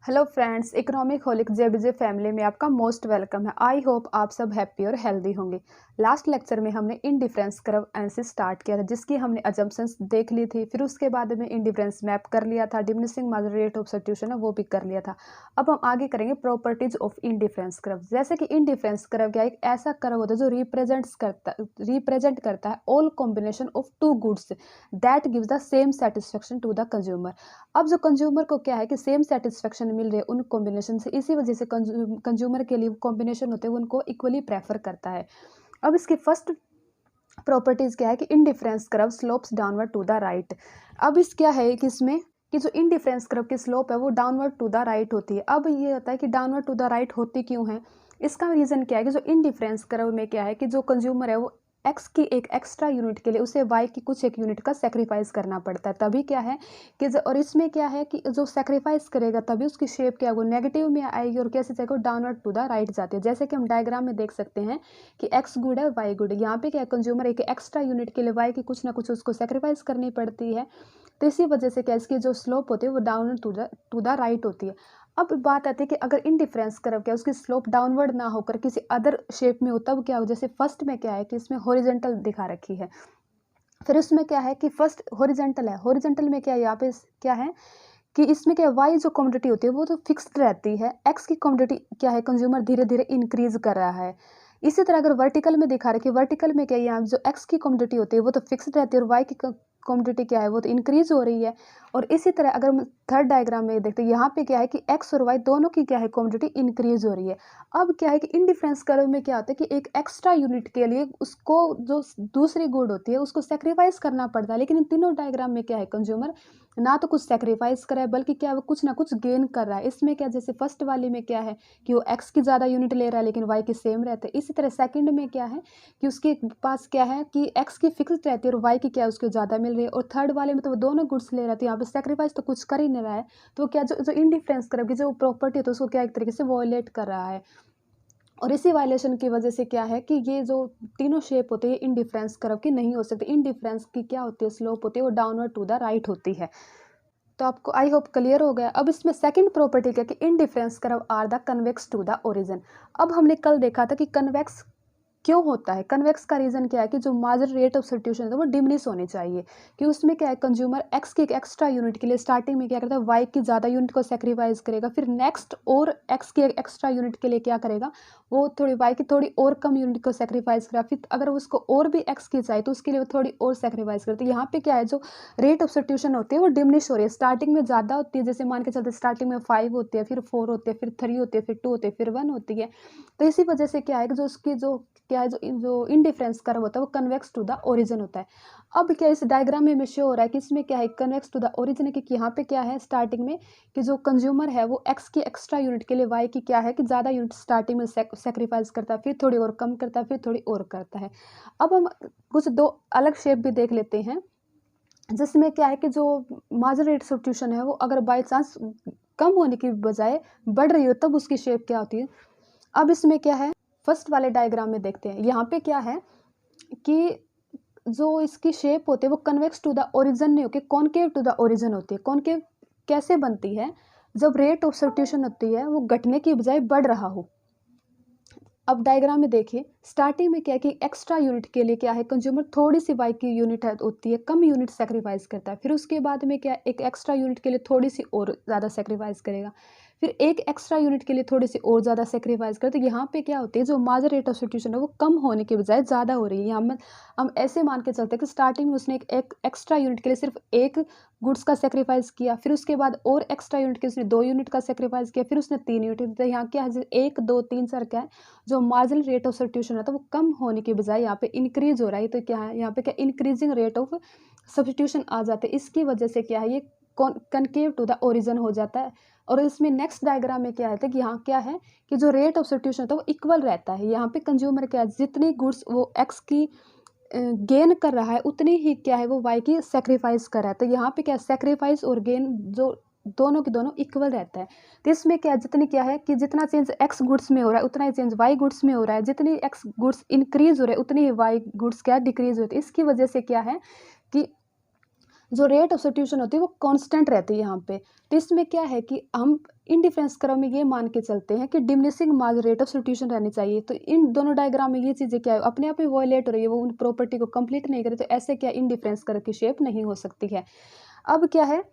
Hello friends, economic holic JBJ family में आपका most welcome है। आई होप आप सब हैप्पी और हेल्दी होंगे। लास्ट लेक्चर में हमने इनडिफरेंस कर्व एनालिसिस स्टार्ट किया था, जिसकी हमने अजम्पशंस देख ली थी। फिर उसके बाद में इनडिफरेंस मैप कर लिया था, diminishing marginal rate of substitution है वो भी कर लिया था। अब हम आगे करेंगे प्रॉपर्टीज ऑफ इनडिफरेंस कर्व। जैसे कि इनडिफरेंस कर्व क्या, एक ऐसा कर्व होता है जो रिप्रेजेंट करता है all combination of two goods that gives the same satisfaction to the consumer. अब जो कंज्यूमर को क्या है कि सेम सेटिस्फेक्शन मिल रही है उन कॉम्बिनेशन से, इसी वजह से कंज्यूमर के लिए कॉम्बिनेशन होते हैं वो उनको इक्वली प्रेफर करता है। अब इसकी फर्स्ट प्रॉपर्टीज क्या है कि indifference curve slopes downward to the right. अब इस क्या है कि इसमें कि जो इनडिफरेंस कर्व की स्लोप है वो डाउनवर्ड टू द राइट होती है। अब ये होता है कि डाउनवर्ड टू द राइट होती क्यों है, इसका रीज़न क्या है कि जो इनडिफरेंस कर्व में क्या है कि जो कंज्यूमर है वो एक्स की एक एक्स्ट्रा यूनिट के लिए उसे वाई की कुछ एक यूनिट का सेक्रीफाइस करना पड़ता है। तभी क्या है कि और इसमें क्या है कि जो सेक्रीफाइस करेगा तभी उसकी शेप क्या है वो नेगेटिव में आएगी और कैसे जाएगी डाउनवर्ड टू द राइट जाती है। जैसे कि हम डायग्राम में देख सकते हैं कि एक्स गुड है वाई गुड है। यहाँ पे क्या है, कंज्यूमर एक एक्स्ट्रा यूनिट के लिए वाई की कुछ ना कुछ उसको सेक्रीफाइस करनी पड़ती है। तो इसी वजह से क्या इसकी जो स्लोप होती है वो डाउनवर्ड टू द राइट होती है। अब बात आती है कि अगर इनडिफरेंस कर्व क्या उसकी स्लोप डाउनवर्ड ना होकर किसी अदर शेप में हो तब क्या हो। जैसे फर्स्ट में क्या है कि इसमें हॉरिजॉन्टल दिखा रखी है, फिर उसमें क्या है कि फर्स्ट हॉरिजॉन्टल है, हॉरिजॉन्टल में क्या है यहाँ पे क्या है कि इसमें क्या वाई जो कमोडिटी होती है वो तो फिक्स्ड रहती है, एक्स की कमोडिटी क्या है कंज्यूमर धीरे धीरे इंक्रीज कर रहा है। इसी तरह अगर वर्टिकल में दिखा रखी है, वर्टिकल में क्या है यहाँ जो एक्स की कमोडिटी होती है वो तो फिक्स्ड रहती है और वाई की कमोडिटी क्या है वो तो इंक्रीज हो रही है। और इसी तरह अगर हम थर्ड डायग्राम में देखते हैं यहाँ पे क्या है कि एक्स और वाई दोनों की क्या है कमोडिटी इंक्रीज हो रही है। अब क्या है कि इनडिफरेंस कर्व में क्या होता है कि एक एक्स्ट्रा यूनिट के लिए उसको जो दूसरी गुड होती है उसको सेक्रीफाइस करना पड़ता है। लेकिन इन तीनों डायग्राम में क्या है कंज्यूमर ना तो कुछ सेक्रीफाइस कर रहा है बल्कि क्या है वो कुछ ना कुछ गेन कर रहा है। इसमें क्या जैसे फर्स्ट वाली में क्या है कि वो एक्स की ज़्यादा यूनिट ले रहा है लेकिन वाई की सेम रहते हैं। इसी तरह सेकंड में क्या है कि उसके पास क्या है कि एक्स की फिक्स रहती है और वाई की क्या है उसको ज़्यादा मिल रही है। और थर्ड वाले में तो वो दोनों गुड्स ले रहा है, तो यहाँ पे सेक्रीफाइस तो कुछ कर ही नहीं रहा है। तो क्या जो इनडिफरेंस करेगी जो प्रॉपर्टी है तो उसको क्या एक तरीके से वॉयलेट कर रहा है। और इसी वायलेशन की वजह से क्या है कि ये जो तीनों शेप होती है इनडिफरेंस कर्व की नहीं हो सकती। इनडिफरेंस की क्या होती है स्लोप होती है वो डाउनवर्ड टू द राइट होती है। तो आपको आई होप क्लियर हो गया। अब इसमें सेकंड प्रॉपर्टी क्या कि indifference curve are the convex to the origin. अब हमने कल देखा था कि कन्वेक्स क्यों होता है। कन्वेक्स का रीज़न क्या है कि जो मार्जिनल रेट ऑफ सब्स्टिट्यूशन है वो डिमिनिश होनी चाहिए। कि उसमें क्या है कंज्यूमर एक्स की एक एक्स्ट्रा यूनिट के लिए स्टार्टिंग में क्या करता है वाई की ज़्यादा यूनिट को सेक्रीफाइस करेगा, फिर नेक्स्ट और एक्स की एक एक्स्ट्रा यूनिट के लिए क्या करेगा वो थोड़ी वाई की थोड़ी और कम यूनिट को सेक्रीफाइस करेगा, फिर अगर उसको और भी एक्स की चाहिए तो उसके लिए वो थोड़ी और सेक्रीफाइस करती है। यहाँ पे क्या है जो रेट ऑफ सब्स्टिट्यूशन होती है वो डिमिनिश हो रही है। स्टार्टिंग में ज़्यादा होती है, जैसे मान के चलते स्टार्टिंग में 5 होती है, फिर 4 होती है, फिर 3 होती है, फिर 2 होती है, फिर 1 होती है। तो इसी वजह से क्या है कि जो उसकी जो क्या है जो इनडिफरेंस कर्व होता है वो कन्वेक्स टू द ओरिजिन होता है। अब क्या इस डायग्राम में शो हो रहा है कि इसमें क्या है कन्वेक्स टू द ओरिजिन है कि यहाँ पे क्या है स्टार्टिंग में कि जो कंज्यूमर है वो एक्स की एक्स्ट्रा यूनिट के लिए वाई की क्या है कि ज़्यादा यूनिट स्टार्टिंग में सेक्रीफाइस करता है, फिर थोड़ी और कम करता है, फिर थोड़ी और करता है। अब हम कुछ दो अलग शेप भी देख लेते हैं जिसमें क्या है कि जो मार्जिनल रेट सब्स्टिट्यूशन है वो अगर बाई चांस कम होने की बजाय बढ़ रही हो तब उसकी शेप क्या होती है। अब इसमें क्या है फर्स्ट वाले डायग्राम में देखते हैं, यहाँ पे क्या है कि जो इसकी शेप होती है वो कन्वेक्स टू द ओरिजिन नहीं होकर कॉनकेव टू द ओरिजिन होती है। कॉनकेव कैसे बनती है, जब रेट ऑफ सब्स्टिट्यूशन होती है वो घटने की बजाय बढ़ रहा हो। अब डायग्राम में देखिए स्टार्टिंग में क्या है कि एक्स्ट्रा यूनिट के लिए क्या है कंज्यूमर थोड़ी सी वाई की यूनिट होती है कम यूनिट सेक्रीफाइस करता है, फिर उसके बाद में क्या एक एक्स्ट्रा यूनिट के लिए थोड़ी सी और ज़्यादा सेक्रीफाइस करेगा, फिर एक एक्स्ट्रा यूनिट के लिए थोड़ी सी और ज़्यादा सेक्रीफाइस करते। तो यहाँ पे क्या होती है जो मार्जिनल रेट ऑफ सब्स्टिट्यूशन है वो कम होने के बजाय ज़्यादा हो रही है। यहाँ हम ऐसे मान के चलते हैं कि स्टार्टिंग में उसने एक एक्स्ट्रा यूनिट के लिए सिर्फ एक गुड्स का सेक्रीफाइस किया, फिर उसके बाद और एक्स्ट्रा यूनिट के उसने 2 यूनिट का सेक्रीफाइस किया, फिर उसने 3 यूनिट। तो यहाँ क्या है 1 2 3 4 क्या है जो मार्जिनल रेट ऑफ सब्स्टिट्यूशन रहता है वो कम होने के बजाय यहाँ पे इंक्रीज हो रहा है। तो क्या है यहाँ पे क्या इंक्रीजिंग रेट ऑफ सब्स्टिट्यूशन आ जाते हैं। इसकी वजह से क्या है ये कनकेव टू द ओरिजिन हो जाता है। और इसमें नेक्स्ट डायग्राम में क्या है कि यहाँ क्या है कि जो रेट ऑफ सब्स्टिट्यूशन होता है वो इक्वल रहता है। यहाँ पे कंज्यूमर क्या है जितनी गुड्स वो एक्स की गेन कर रहा है उतनी ही क्या है वो वाई की सेक्रीफाइस कर रहा है। तो यहाँ पे क्या सेक्रीफाइस और गेन जो दोनों के दोनों इक्वल रहता है। तो इसमें क्या जितनी क्या है कि जितना चेंज एक्स गुड्स में हो रहा है उतना ही चेंज वाई गुड्स में हो रहा है, जितनी एक्स गुड्स इंक्रीज हो रहे हैं उतनी ही वाई गुड्स क्या डिक्रीज होती है। इसकी वजह से क्या है कि जो रेट ऑफ सब्स्टिट्यूशन होती है वो कांस्टेंट रहती है यहाँ पे। तो इसमें क्या है कि हम इंडिफरेंस कर्व में ये मान के चलते हैं कि diminishing margin rate of substitution रहनी चाहिए। तो इन दोनों डायग्राम में ये चीज़ें क्या है, अपने आप ही वॉयलेट हो रही है, वो उन प्रॉपर्टी को कंप्लीट नहीं करे, तो ऐसे क्या इंडिफरेंस कर्व की शेप नहीं हो सकती है। अब क्या है,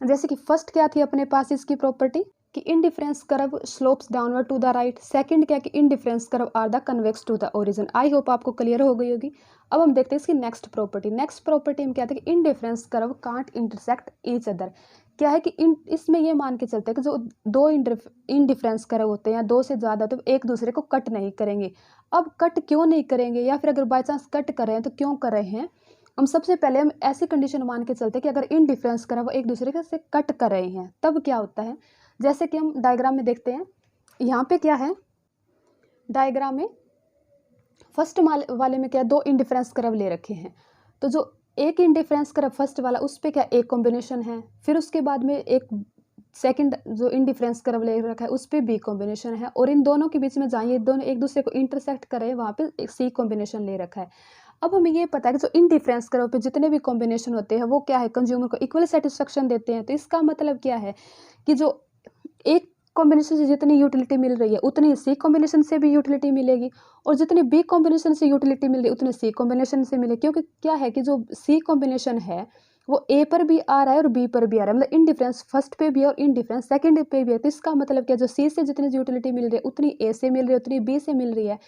जैसे कि फर्स्ट क्या थी अपने पास इसकी प्रॉपर्टी कि indifference curve slopes downward to the right. Second क्या कि indifference curve are the convex to the origin. I hope आपको क्लियर हो गई होगी। अब हम देखते हैं इसकी नेक्स्ट प्रॉपर्टी। नेक्स्ट प्रॉपर्टी में क्या था कि indifference curve can't intersect each other. क्या है कि इसमें ये मान के चलते हैं कि जो दो इंडिफरेंस कर्व होते हैं या दो से ज़्यादा, तो एक दूसरे को कट नहीं करेंगे। अब कट क्यों नहीं करेंगे, या फिर अगर बाई चांस कट कर रहे हैं तो क्यों कर रहे हैं। हम सबसे पहले हम ऐसी कंडीशन मान के चलते हैं कि अगर इंडिफरेंस कर्व एक दूसरे से कट कर रहे हैं तब क्या होता है। जैसे कि हम डायग्राम में देखते हैं, यहाँ पे क्या है, डायग्राम में फर्स्ट वाले में क्या, दो इंडिफरेंस कर्व ले रखे हैं। तो जो एक इंडिफरेंस कर्व फर्स्ट वाला, उस पे क्या एक कॉम्बिनेशन है, फिर उसके बाद में एक सेकंड जो इंडिफरेंस कर्व ले रखा है उस पे बी कॉम्बिनेशन है, और इन दोनों के बीच में जहाँ ये दोनों एक दूसरे को इंटरसेक्ट करे वहाँ पे एक सी कॉम्बिनेशन ले रखा है। अब हमें ये पता है कि जो इंडिफरेंस कर्व पे जितने भी कॉम्बिनेशन होते हैं वो क्या है, कंज्यूमर को इक्वल सेटिस्फेक्शन देते हैं। तो इसका मतलब क्या है कि जो एक कॉम्बिनेशन से जितनी यूटिलिटी मिल रही है उतनी सी कॉम्बिनेशन से भी यूटिलिटी मिलेगी, और जितनी बी कॉम्बिनेशन से यूटिलिटी मिल रही है उतनी सी कॉम्बिनेशन से मिलेगी। क्योंकि क्या है कि जो सी कॉम्बिनेशन है वो ए पर भी आ रहा है और बी पर भी आ रहा है, मतलब इंडिफरेंस फर्स्ट पे भी है और इंडिफरेंस सेकंड पे भी है। तो इसका मतलब क्या, जो सी से जितनी यूटिलिटी मिल रही है उतनी ए से मिल रही है, उतनी बी से मिल रही है।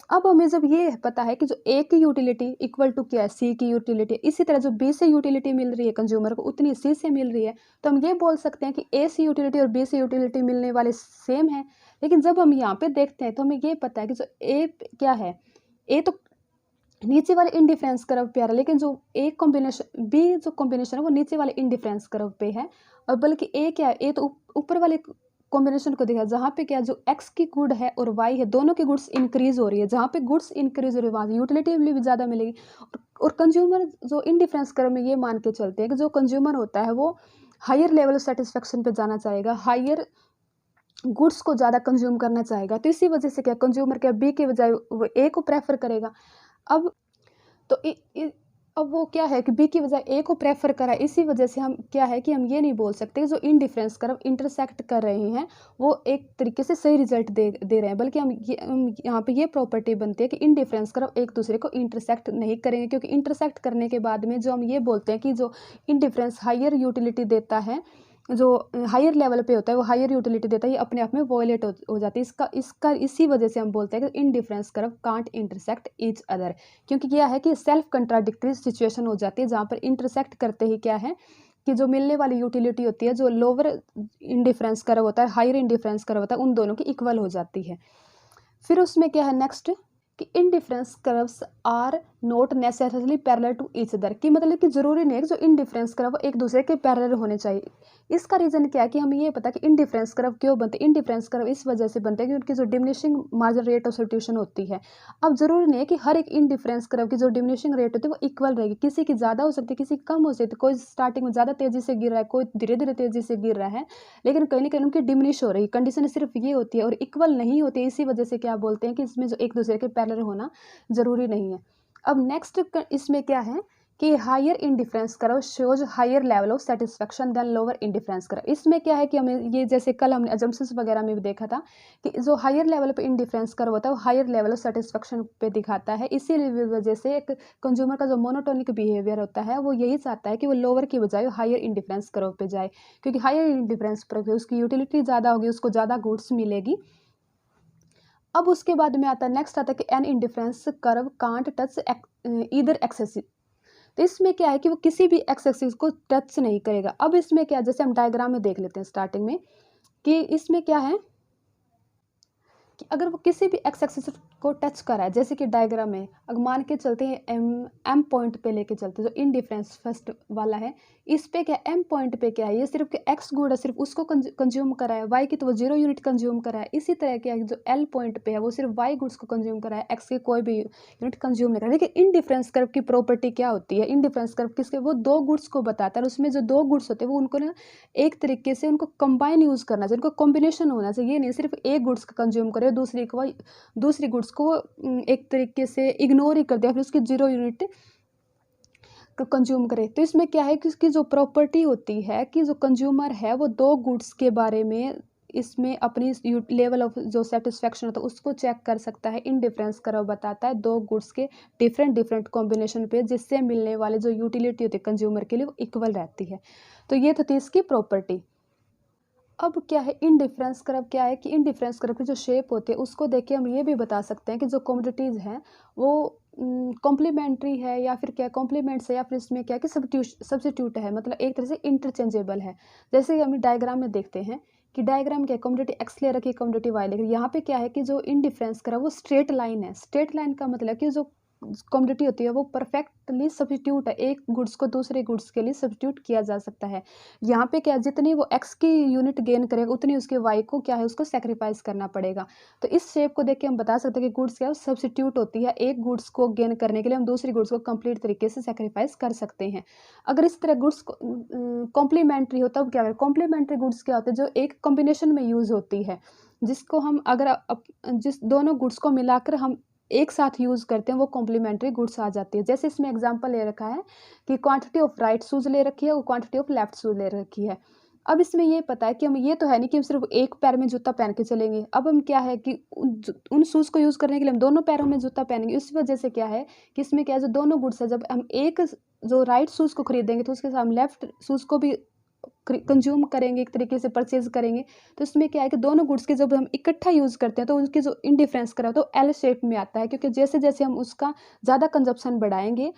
अब हमें जब ये पता है कि जो ए की यूटिलिटी इक्वल टू क्या है, सी की यूटिलिटी, इसी तरह जो बी से यूटिलिटी मिल रही है कंज्यूमर को उतनी सी से मिल रही है, तो हम ये बोल सकते हैं कि ए से यूटिलिटी और बी से यूटिलिटी मिलने वाले सेम है। लेकिन जब हम यहाँ पे देखते हैं तो हमें ये पता है कि जो ए क्या है, ए तो नीचे वाले इंडिफरेंस कर्व पे आ रहा है, लेकिन जो ए कॉम्बिनेशन बी जो कॉम्बिनेशन है वो नीचे वाले इंडिफरेंस कर्व पे है, और बल्कि ए क्या है, ए तो ऊपर वाले कॉम्बिनेशन को देखा जहाँ पे क्या जो एक्स की गुड है और वाई है, दोनों की गुड्स इंक्रीज हो रही है। जहाँ पे गुड्स इंक्रीज हो रही है वहाँ यूटिलिटी भी ज़्यादा मिलेगी। और कंज्यूमर जो इंडिफरेंस कर्व में ये मान के चलते हैं कि जो कंज्यूमर होता है वो हायर लेवल ऑफ सेटिस्फेक्शन पे जाना चाहेगा, हायर गुड्स को ज़्यादा कंज्यूम करना चाहेगा। तो इसी वजह से क्या कंज्यूमर क्या बी के बजाय वो ए को प्रेफर करेगा। अब तो अब वो क्या है कि बी की बजाय ए को प्रेफर करा, इसी वजह से हम क्या है कि हम ये नहीं बोल सकते जो इंडिफरेंस कर्व इंटरसेक्ट कर रहे हैं वो एक तरीके से सही रिजल्ट दे रहे हैं, बल्कि हम यहाँ पे ये प्रॉपर्टी बनती है कि इंडिफरेंस कर्व एक दूसरे को इंटरसेक्ट नहीं करेंगे। क्योंकि इंटरसेक्ट करने के बाद में जो हम ये बोलते हैं कि जो इंडिफरेंस हायर यूटिलिटी देता है, जो हायर लेवल पे होता है वो हायर यूटिलिटी देता है, ये अपने आप में वॉयलेट हो जाती है। इसका इसी वजह से हम बोलते हैं कि indifference curve can't intersect each other. क्योंकि क्या है कि सेल्फ कंट्राडिक्टरी सिचुएशन हो जाती है जहाँ पर इंटरसेक्ट करते ही क्या है कि जो मिलने वाली यूटिलिटी होती है, जो लोअर इंडिफरेंस कर्व होता है हायर इंडिफरेंस कर्व होता है, उन दोनों की इक्वल हो जाती है। फिर उसमें क्या है नेक्स्ट कि indifference curves are not necessarily parallel to each other, कि मतलब कि जरूरी नहीं है कि जो इंडिफरेंस कर्व एक दूसरे के पैरेलल होने चाहिए। इसका रीजन क्या है कि हमें ये पता कि इंडिफरेंस कर्व क्यों बनते हैं। इंडिफरेंस कर्व इस वजह से बनते हैं कि उनकी जो diminishing margin rate of substitution होती है। अब जरूरी नहीं है कि हर एक इंडिफरेंस कर्व की जो डिमिनिशिंग रेट होती है वो इक्वल रहेगी, किसी की ज़्यादा हो सकती है, किसी की कम हो सकती है। कोई स्टार्टिंग में ज़्यादा तेज़ी से गिर रहा है, कोई धीरे धीरे तेज़ी से गिर रहा है, लेकिन कहीं ना कहीं उनकी डिमिनिश हो रही है। कंडीशन सिर्फ ये होती है और इक्वल नहीं होती है। इसी वजह से क्या बोलते हैं कि इसमें जो एक दूसरे के पैरेलल होना ज़रूरी नहीं है। अब नेक्स्ट इसमें क्या है कि higher indifference curve shows higher level of satisfaction than lower indifference curve. इसमें क्या है कि हमें ये जैसे कल हमने अजम्पशंस वगैरह में भी देखा था कि जो हायर लेवल पे इंडिफरेंस कर्व होता है वो हायर लेवल ऑफ सेटिस्फेक्शन पे दिखाता है। इसी वजह से एक कंज्यूमर का जो मोनोटोनिक बिहेवियर होता है वो यही चाहता है कि वो लोअर की बजाय हायर इंडिफरेंस कर्व पे जाए, क्योंकि हायर इंडिफरेंस पर उसकी यूटिलिटी ज़्यादा होगी, उसको ज़्यादा गुड्स मिलेगी। अब उसके बाद में आता है नेक्स्ट आता है कि an indifference curve can't touch either axis. तो इसमें क्या है कि वो किसी भी एक्स एक्सिस को टच नहीं करेगा। अब इसमें क्या है, जैसे हम डायग्राम में देख लेते हैं स्टार्टिंग में कि इसमें क्या है कि अगर वो किसी भी एक्स एक्सिस को टच करा है, जैसे कि डायग्राम में अगर मान के चलते हैं एम पॉइंट पे लेके चलते हैं, जो इंडिफरेंस फर्स्ट वाला है इस पे क्या एम पॉइंट पे क्या है, ये सिर्फ एक्स गुड है सिर्फ उसको कंज्यूम करा है, वाई की तो वो 0 यूनिट कंज्यूम करा है। इसी तरह क्या है जो एल पॉइंट पे है वो सिर्फ वाई गुड्स को कंज्यूम करा है, एक्स के कोई भी यूनिट कंज्यूम नहीं करा। लेकिन इंडिफरेंस कर्व की प्रॉपर्टी क्या होती है, इंडिफरेंस कर्व किसके, वो दो गुड्स को बताता है और उसमें जो दो गुड्स होते हैं वो उनको ना एक तरीके से उनको कंबाइन यूज़ करना चाहिए, उनको कॉम्बिनेशन होना चाहिए। ये नहीं सिर्फ एक गुड्स का कंज्यूम करे दूसरी गुड्स को एक तरीके से इग्नोर ही कर दिया, फिर उसकी 0 यूनिट कंज्यूम करे। तो इसमें क्या है कि उसकी जो प्रॉपर्टी होती है कि जो कंज्यूमर है वो दो गुड्स के बारे में इसमें अपनी लेवल ऑफ जो सेटिस्फेक्शन होता है उसको चेक कर सकता है। इंडिफरेंस कर्व बताता है दो गुड्स के डिफरेंट डिफरेंट कॉम्बिनेशन पे जिससे मिलने वाले जो यूटिलिटी होती है कंज्यूमर के लिए वो इक्वल रहती है। तो ये तो थी इसकी प्रॉपर्टी। अब क्या है इनडिफरेंस कर्व, क्या है कि इनडिफरेंस कर्व की जो शेप होती है उसको देख के हम ये भी बता सकते हैं कि जो कमोडिटीज़ हैं वो कॉम्प्लीमेंट्री है या फिर क्या कॉम्प्लीमेंट्स है या फिर इसमें क्या है कि सब्स्टिट्यूट है, मतलब एक तरह से इंटरचेंजेबल है। जैसे कि हम डायग्राम में देखते हैं कि डायग्राम क्या है, कमोडिटी एक्स ले रखी, कमोडिटी वाई ले रखी। यहाँ पे क्या है कि जो इनडिफरेंस कर्व वो स्ट्रेट लाइन है। स्ट्रेट लाइन का मतलब कि जो कमोडिटी होती है वो परफेक्टली सब्स्टिट्यूट है, एक गुड्स को दूसरे गुड्स के लिए सब्स्टिट्यूट किया जा सकता है। यहाँ पे क्या है, जितनी वो एक्स की यूनिट गेन करेगा उतनी उसके वाई को क्या है उसको सेक्रीफाइस करना पड़ेगा। तो इस शेप को देख के हम बता सकते हैं कि गुड्स क्या है सब्स्टिट्यूट होती है, एक गुड्स को गेन करने के लिए हम दूसरी गुड्स को कंप्लीट तरीके से सेक्रीफाइस कर सकते हैं। अगर इस तरह गुड्स कॉम्प्लीमेंट्री हो तब क्या है, कॉम्प्लीमेंट्री गुड्स क्या होते हैं जो एक कॉम्बिनेशन में यूज होती है, जिसको हम अगर जिस दोनों गुड्स को मिलाकर हम एक साथ यूज़ करते हैं वो कॉम्प्लीमेंट्री गुड्स आ जाती है। जैसे इसमें एग्जांपल ले रखा है कि क्वांटिटी ऑफ राइट शूज़ ले रखी है और क्वांटिटी ऑफ लेफ्ट शूज़ ले रखी है। अब इसमें ये पता है कि हम ये तो है नहीं कि हम सिर्फ एक पैर में जूता पहन के चलेंगे। अब हम क्या है कि उन शूज़ को यूज़ करने के लिए हम दोनों पैरों में जूता पहनेंगे। इस वजह से क्या है कि इसमें क्या है जो दोनों गुड्स है, जब हम एक जो राइट शूज़ को खरीदेंगे तो उसके साथ हम लेफ्ट शूज़ को भी कंज्यूम करेंगे, एक तरीके से परचेज करेंगे। तो इसमें क्या है कि दोनों गुड्स के जब हम इकट्ठा यूज़ करते हैं तो उनकी जो इनडिफरेंस करा तो एल शेप में आता है, क्योंकि जैसे जैसे हम उसका ज़्यादा कंजप्शन बढ़ाएंगे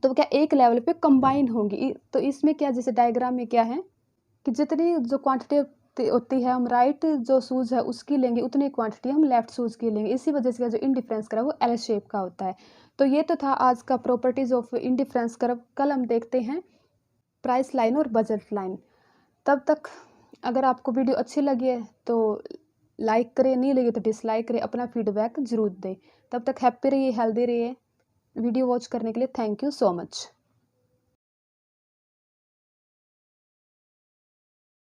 तो क्या एक लेवल पे कंबाइन होंगी। तो इसमें क्या जैसे डायग्राम में क्या है कि जितनी जो क्वांटिटी होती है हम राइट जो शूज़ है उसकी लेंगे उतनी क्वांटिटी हम लेफ्ट शूज़ की लेंगे। इसी वजह से जो इनडिफरेंस करा वो एल शेप का होता है। तो ये तो था आज का प्रॉपर्टीज ऑफ इनडिफरेंस कर्व। कल हम देखते हैं प्राइस लाइन और बजट लाइन। तब तक अगर आपको वीडियो अच्छी लगी है तो लाइक करें, नहीं लगी तो डिसलाइक करें, अपना फीडबैक ज़रूर दें। तब तक हैप्पी रहिए, हेल्दी रहिए। वीडियो वॉच करने के लिए थैंक यू सो मच।